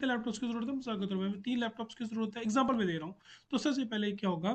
कितने लैपटॉप्स की जरूरत है, मजाक कर रहा हूं मैं, 3 लैपटॉप्स की जरूरत है, एग्जाम्पल में दे रहा हूँ। तो सबसे पहले क्या होगा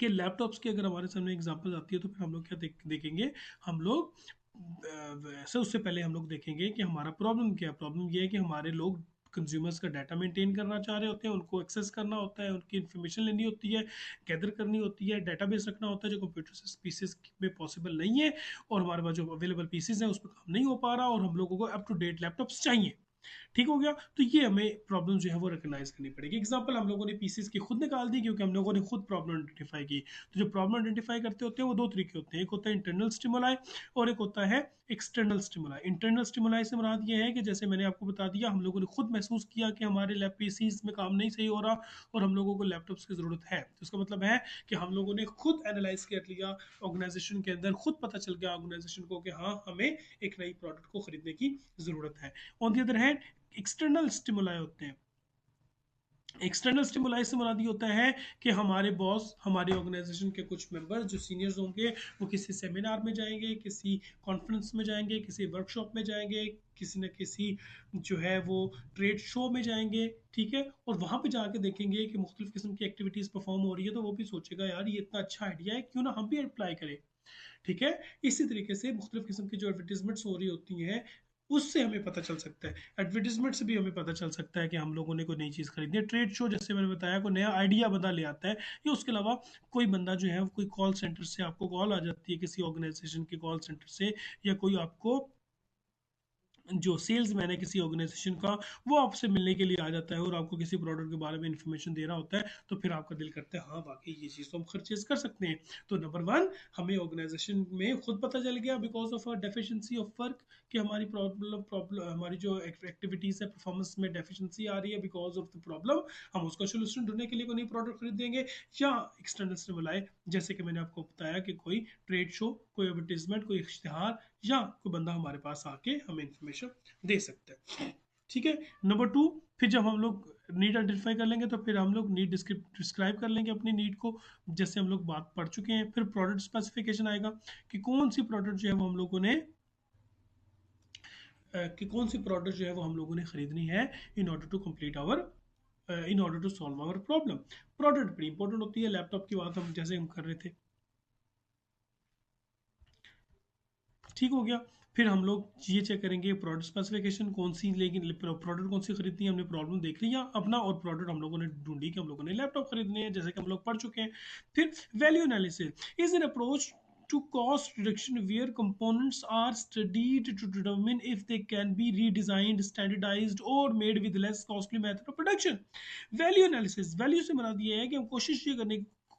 कि लैपटॉप्स की अगर हमारे सामने एग्जांपल आती है तो फिर हम लोग क्या देखेंगे, हम लोग वैसे उससे पहले हम लोग देखेंगे कि हमारा प्रॉब्लम क्या है। प्रॉब्लम ये है कि हमारे लोग कंज्यूमर्स का डाटा मेंटेन करना चाह रहे होते हैं, उनको एक्सेस करना होता है, उनकी इन्फॉर्मेशन लेनी होती है, गैदर करनी होती है, डाटाबेस रखना होता है जो कंप्यूटर पीसीस में पॉसिबल नहीं है, और हमारे पास जो अवेलेबल पीसीस हैं उस पर काम नहीं हो पा रहा, और हम लोगों को अप टू डेट लैपटॉप्स चाहिए। ठीक हो गया, तो ये हमें प्रॉब्लम जो है वो रिकग्नाइज करनी पड़ेगी। एग्जांपल हम लोगों ने पीसीस की खुद निकाल दी क्योंकि हम लोगों ने खुद प्रॉब्लम आइडेंटिफाई की। तो जो प्रॉब्लम आइडेंटिफाई करते होते हैं वो दो तरीके होते हैं, एक होता है इंटरनल स्टिमुलाई और एक होता है एक्सटर्नल स्टिमुलाई। इंटरनल स्टिमुलाई से मुराद ये है कि जैसे मैंने आपको बता दिया, हम लोगों ने खुद महसूस किया कि हमारे लैप पीसीस में काम नहीं सही हो रहा और हम लोगों को लैपटॉप्स की ज़रूरत है, तो इसका मतलब है कि हम लोगों ने खुद एनालाइज कर लिया ऑर्गेनाइजेशन के अंदर, खुद पता चल गया ऑर्गेनाइजेशन को कि हाँ हमें एक नई प्रोडक्ट को खरीदने की ज़रूरत है। On the other hand external stimuli होते हैं। एक्सटर्नल स्टिमुलाई से मुराद ये होता है कि हमारे बॉस, हमारे ऑर्गेनाइजेशन के कुछ मेंबर जो सीनियर्स होंगे, वो किसी सेमिनार में जाएंगे, किसी कॉन्फ्रेंस में जाएंगे, किसी वर्कशॉप में जाएंगे, किसी न किसी जो है वो ट्रेड शो में जाएंगे, ठीक है, और वहाँ पे जाके देखेंगे कि मुख्तलिफ किस्म की एक्टिविटीज़ परफॉर्म हो रही है, तो वो भी सोचेगा यार ये इतना अच्छा आइडिया है, क्यों ना हम भी अप्लाई करें। ठीक है, इसी तरीके से मुख्तलिफ किस्म की जो एडवर्टीजमेंट्स हो रही होती हैं उससे हमें पता चल सकता है, एडवर्टीजमेंट से भी हमें पता चल सकता है कि हम लोगों ने कोई नई चीज़ खरीदनी है। ट्रेड शो जैसे मैंने बताया, कोई नया आइडिया बंदा ले आता है, या उसके अलावा कोई बंदा जो है कोई कॉल सेंटर से आपको कॉल आ जाती है, किसी ऑर्गेनाइजेशन के कॉल सेंटर से, या कोई आपको जो सेल्स मैन है किसी ऑर्गेनाइजेशन का, वो आपसे मिलने के लिए आ जाता है और आपको किसी प्रोडक्ट के बारे में इंफॉर्मेशन दे रहा होता है, तो फिर आपका दिल करता है हाँ वाकई ये चीज़ तो हम परचेज कर सकते हैं। तो नंबर वन, हमें ऑर्गेनाइजेशन में खुद पता चल गया because of deficiency of work कि हमारी प्रॉब्लम हमारी जो एक्टिविटीज़ है परफॉर्मेंस में डेफिशिएंसी आ रही है, बिकॉज ऑफ द प्रॉब्लम हम उसका सोल्यूशन ढूंढने के लिए कोई नई प्रोडक्ट खरीदेंगे। या एक्सटर्नल स्टिमुलाई, जैसे कि मैंने आपको बताया कि कोई ट्रेड शो, कोई एडवर्टीजमेंट, कोई इश्तिहार, या कोई बंदा हमारे पास आके हमें इंफॉर्मेशन दे सकता है। ठीक है, नंबर टू, फिर जब हम लोग नीड आइडेंटिफाई कर लेंगे तो फिर हम लोग नीड डिस्क्राइब कर लेंगे अपनी नीड को, जैसे हम लोग बात पढ़ चुके हैं। फिर प्रोडक्ट स्पेसिफिकेशन आएगा कि कौन सी प्रोडक्ट जो है वो हम लोगों ने कि कौन सी प्रोडक्ट जो है वो हम लोगों ने खरीदनी है in order to complete our in order to solve our problem. Product बड़ी इंपॉर्टेंट होती है, लैपटॉप की बात हम जैसे हम कर रहे थे। ठीक हो गया, फिर हम लोग ये चेक करेंगे प्रोडक्ट स्पेसिफिकेशन कौन सी, लेकिन प्रोडक्ट कौन सी खरीदनी है, हमने प्रॉब्लम देख लिया अपना, और प्रोडक्ट हम लोगों ने ढूंढी कि हम लोगों ने लैपटॉप खरीदने हैं, जैसे कि हम लोग पढ़ चुके हैं। फिर value analysis is an approach to cost reduction where components are studied to determine if they can be redesigned, standardized or made with less costly method of production। Value analysis, value से मराद ये है कि हम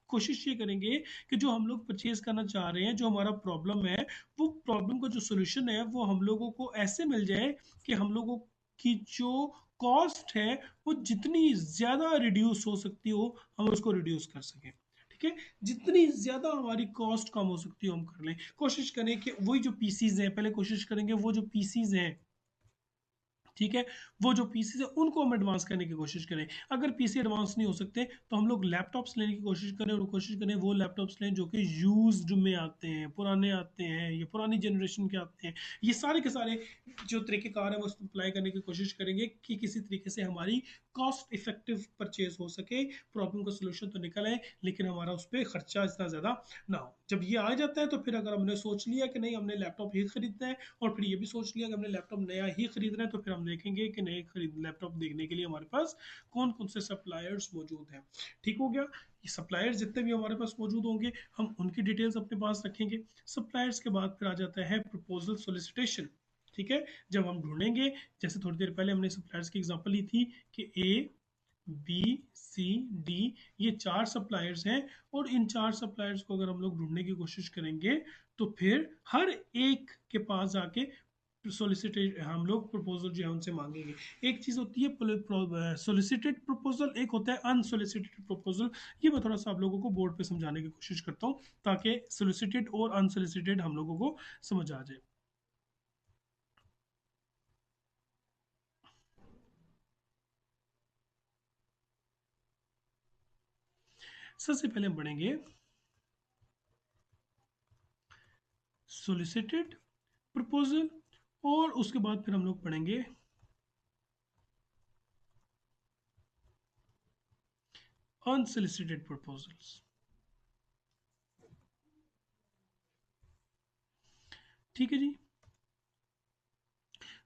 कोशिश ये करेंगे कि जो हम लोग परचेज करना चाह रहे हैं, जो हमारा प्रॉब्लम है, वो प्रॉब्लम का जो सोल्यूशन है वो हम लोगों को ऐसे मिल जाए कि हम लोगों की जो कॉस्ट है वो जितनी ज़्यादा रिड्यूस हो सकती हो हम उसको रिड्यूस कर सकें। ठीक है, जितनी ज़्यादा हमारी कॉस्ट कम हो सकती हो हम कर लें। कोशिश करें कि वही जो पीसीज हैं, पहले कोशिश करेंगे वो जो पीसीज हैं, ठीक है, वो जो पीसीज है उनको हम एडवांस करने की कोशिश करें। अगर पीसी एडवांस नहीं हो सकते तो हम लोग लैपटॉप्स लेने की कोशिश करें, और कोशिश करें वो लैपटॉप्स लें जो कि यूज्ड में आते हैं, पुराने आते हैं, ये पुरानी जनरेशन के आते हैं। ये सारे के सारे जो तरीक़ेकार हैं वो अप्लाई करने की कोशिश करेंगे कि किसी तरीके से हमारी कॉस्ट इफेक्टिव परचेज हो सके, प्रॉब्लम का सोल्यूशन तो निकल आए लेकिन हमारा उस पर खर्चा इतना ज़्यादा ना हो। जब ये आ जाता है तो फिर अगर हमने सोच लिया कि नहीं हमने लैपटॉप ही खरीदना है, और फिर ये भी सोच लिया कि हमने लैपटॉप नया ही खरीदना है, तो फिर हम देखेंगे कि नए खरीद लैपटॉप देखने के लिए हमारे पास कौन कौन से सप्लायर्स मौजूद हैं। ठीक हो गया, ये सप्लायर्स जितने भी हमारे पास मौजूद होंगे हम उनकी डिटेल्स अपने पास रखेंगे। सप्लायर्स के बाद फिर आ जाता है प्रपोजल सोलिसिटेशन। ठीक है, जब हम ढूंढेंगे, जैसे थोड़ी देर पहले हमने सप्लायर्स की एग्जांपल ली थी कि ए बी सी डी, ये 4 सप्लायर्स हैं, और इन 4 सप्लायर्स को अगर हम लोग ढूंढने की कोशिश करेंगे तो फिर हर एक के पास जाके सोलिसिटेड हम लोग प्रपोजल जो है उनसे मांगेंगे। एक चीज़ होती है सोलिसिटेड प्रपोजल, एक होता है अनसोलिसिटेड प्रपोजल। ये मैं थोड़ा सा आप लोगों को बोर्ड पे समझाने की कोशिश करता हूँ ताकि सोलिसिटेड और अनसोलिसिटेड हम लोगों को समझ आ जाए। सबसे पहले हम पढ़ेंगे सोलिसिटेड प्रपोजल, और उसके बाद फिर हम लोग पढ़ेंगे अनसोलिसिटेड प्रपोजल्स। ठीक है जी।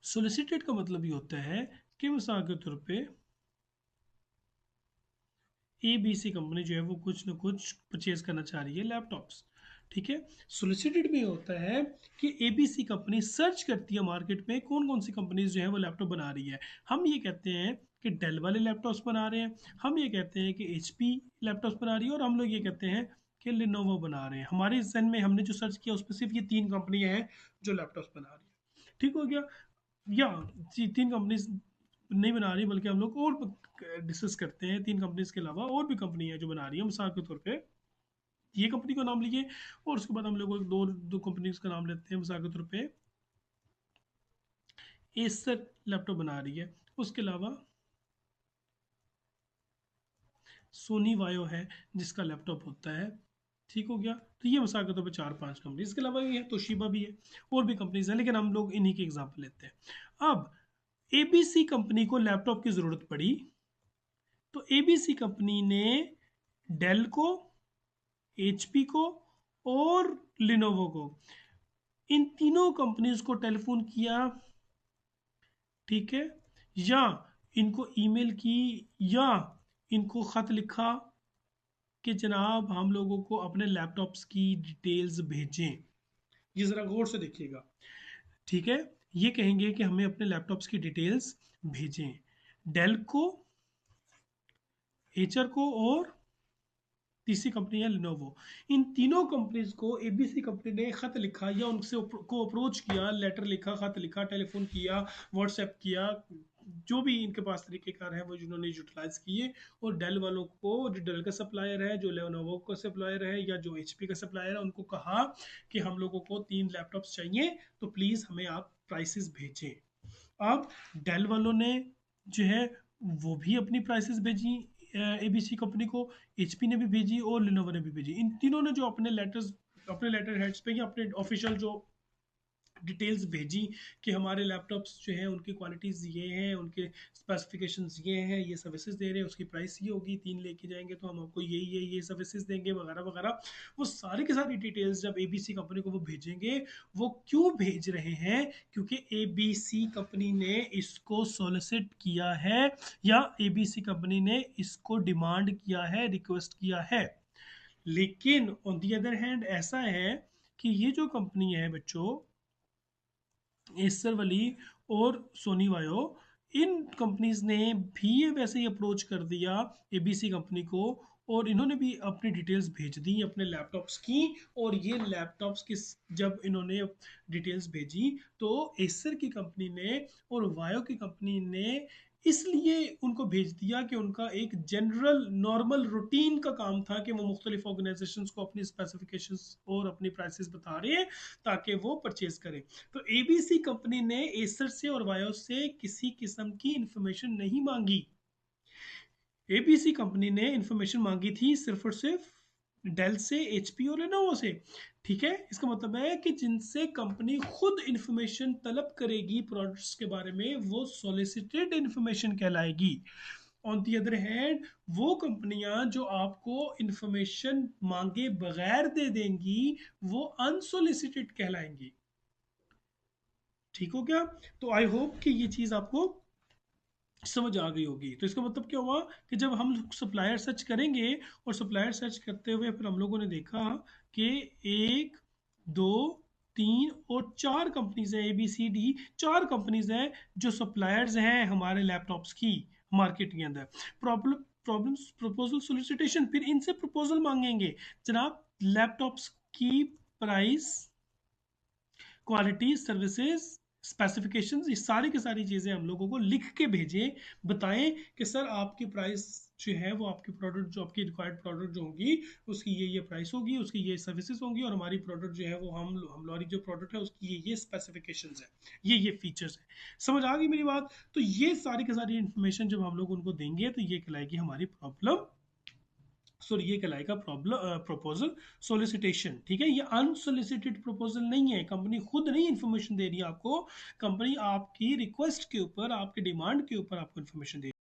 सोलिसिटेड का मतलब ये होता है कि मिसाल के तौर पे ABC कंपनी जो है वो कुछ ना कुछ परचेज करना चाह रही है लैपटॉप्स। ठीक है। सोलिसिटेड में होता है कि ABC कंपनी सर्च करती है मार्केट में कौन कौन सी कंपनीज जो है वो लैपटॉप बना रही है। हम ये कहते हैं कि डेल वाले लैपटॉप्स बना रहे हैं, हम ये कहते हैं कि HP लैपटॉप्स बना रही है, और हम लोग ये कहते हैं कि लिनोवो बना रहे हैं। हमारे जहन में हमने जो सर्च किया उसमें सिर्फ ये 3 कंपनियां हैं जो लैपटॉप्स बना रही है। ठीक हो गया। या 3 कंपनीज नहीं बना रही, बल्कि हम लोग और डिस्कस करते हैं 3 कंपनीज के अलावा और भी कंपनी है जो बना रही है। मिसाल के तौर पे ये कंपनी का नाम लीजिए, और उसके बाद हम लोग दो दो कंपनीज का नाम लेते हैं। मिसाल के तौर पे एसर लैपटॉप बना रही है, उसके अलावा सोनी वायो है जिसका लैपटॉप होता है। ठीक हो गया। तो ये मिसाल के तौर पे 4-5 कंपनी, इसके अलावा भी है, तोशिबा भी है, और भी कंपनीज हैं, लेकिन हम लोग इन्हीं के एग्जाम्पल लेते हैं। अब ABC कंपनी को लैपटॉप की ज़रूरत पड़ी, तो ABC कंपनी ने डेल को, HP को और लिनोवो को, इन तीनों कंपनीज को टेलीफोन किया। ठीक है। या इनको ईमेल की, या इनको ख़त लिखा कि जनाब हम लोगों को अपने लैपटॉप्स की डिटेल्स भेजें। ये ज़रा गौर से देखिएगा। ठीक है। ये कहेंगे कि हमें अपने लैपटॉप्स की डिटेल्स भेजें, डेल को, एचर को, और तीसरी कंपनी है लिनोवो। इन तीनों कंपनीज को ABC कंपनी ने खत लिखा, या उनसे को अप्रोच किया, लेटर लिखा, खत लिखा, टेलीफोन किया, व्हाट्सएप किया, जो भी इनके पास तरीक़ेकार हैं वो जिन्होंने यूटिलाइज किए। और डेल वालों को, जो डेल का सप्लायर है, जो लेनोवो का सप्लायर है, या जो HP का सप्लायर है, उनको कहा कि हम लोगों को 3 लैपटॉप्स चाहिए, तो प्लीज़ हमें आप प्राइसेस भेजें। अब डेल वालों ने जो है वो भी अपनी प्राइसेस भेजी ABC कंपनी को, HP ने भी भेजी और लिनोवो ने भी भेजी। इन तीनों ने जो अपने लेटर हेड्स पे या अपने ऑफिशियल जो डिटेल्स भेजी कि हमारे लैपटॉप्स जो हैं उनकी क्वालिटीज़ ये हैं, उनके स्पेसिफिकेशंस ये हैं, ये सर्विसेज दे रहे हैं, उसकी प्राइस ये होगी, 3 लेके जाएंगे तो हम आपको ये सर्विसेज देंगे, वगैरह वगैरह। वो सारी की सारी डिटेल्स जब ABC कंपनी को वो भेजेंगे, वो क्यों भेज रहे हैं? क्योंकि ABC कंपनी ने इसको सोलिसिट किया है, या ABC कंपनी ने इसको डिमांड किया है, रिक्वेस्ट किया है। लेकिन ऑन दी अदर हैंड ऐसा है कि ये जो कंपनी है बच्चों, एसर वाली और सोनी वायो, इन कंपनीज ने भी ये वैसे ही अप्रोच कर दिया ABC कंपनी को, और इन्होंने भी अपनी डिटेल्स भेज दी अपने लैपटॉप्स की। और ये लैपटॉप्स की जब इन्होंने डिटेल्स भेजी, तो एसर की कंपनी ने और वायो की कंपनी ने इसलिए उनको भेज दिया कि उनका एक जनरल नॉर्मल रूटीन का काम था कि वो मुख्तलिफ ऑर्गेनाइजेशंस को अपनी स्पेसिफिकेशंस और अपनी प्राइसेस बता रहे हैं ताकि वो परचेज करें। तो ABC कंपनी ने एसर से और वायो से किसी किस्म की इंफॉर्मेशन नहीं मांगी। ABC कंपनी ने इंफॉर्मेशन मांगी थी सिर्फ और सिर्फ डेल से, HP और लेनोवो से। ठीक है। इसका मतलब है कि जिनसे कंपनी खुद इंफॉर्मेशन तलब करेगी प्रोडक्ट्स के बारे में, वो सॉलिसिटेड इंफॉर्मेशन कहलाएगी। ऑन दी अदर हैंड, वो कंपनियां जो आपको इंफॉर्मेशन मांगे बगैर दे देंगी, वो अनसोलिसिटेड कहलाएंगी। ठीक हो गया। तो आई होप कि ये चीज़ आपको समझ आ गई होगी। तो इसका मतलब क्या हुआ कि जब हम सप्लायर सर्च करेंगे, और सप्लायर सर्च करते हुए फिर हम लोगों ने देखा कि 1, 2, 3 और 4 कंपनीज हैं, ABCD 4 कंपनीज हैं जो सप्लायर्स हैं हमारे लैपटॉप्स की मार्केट के अंदर। प्रॉब्लम्स प्रपोजल सोलिसिटेशन, फिर इनसे प्रपोजल मांगेंगे, जनाब लैपटॉप्स की प्राइस, क्वालिटी, सर्विसेज, स्पेसिफिकेशंस, ये सारी की सारी चीज़ें हम लोगों को लिख के भेजें, बताएं कि सर आपकी प्राइस जो है वो आपकी प्रोडक्ट, जो आपकी रिक्वायर्ड प्रोडक्ट जो होगी उसकी ये प्राइस होगी, उसकी ये सर्विसेज होंगी, और हमारी प्रोडक्ट जो है वो हमारी जो प्रोडक्ट है उसकी ये स्पेसिफिकेशंस है, ये फीचर्स है। समझ आ गई मेरी बात? तो ये सारी की सारी इंफॉर्मेशन जब हम लोग उनको देंगे तो ये कहलाएगी हमारी प्रॉब्लम, सॉरी ये कहलाएगा प्रॉब्लम प्रपोजल सोलिसिटेशन। ठीक है। ये अनसोलिसिटेड प्रपोजल नहीं है, कंपनी खुद नहीं इन्फॉर्मेशन दे रही है आपको, कंपनी आपकी रिक्वेस्ट के ऊपर, आपके डिमांड के ऊपर आपको इन्फॉर्मेशन दे रही है।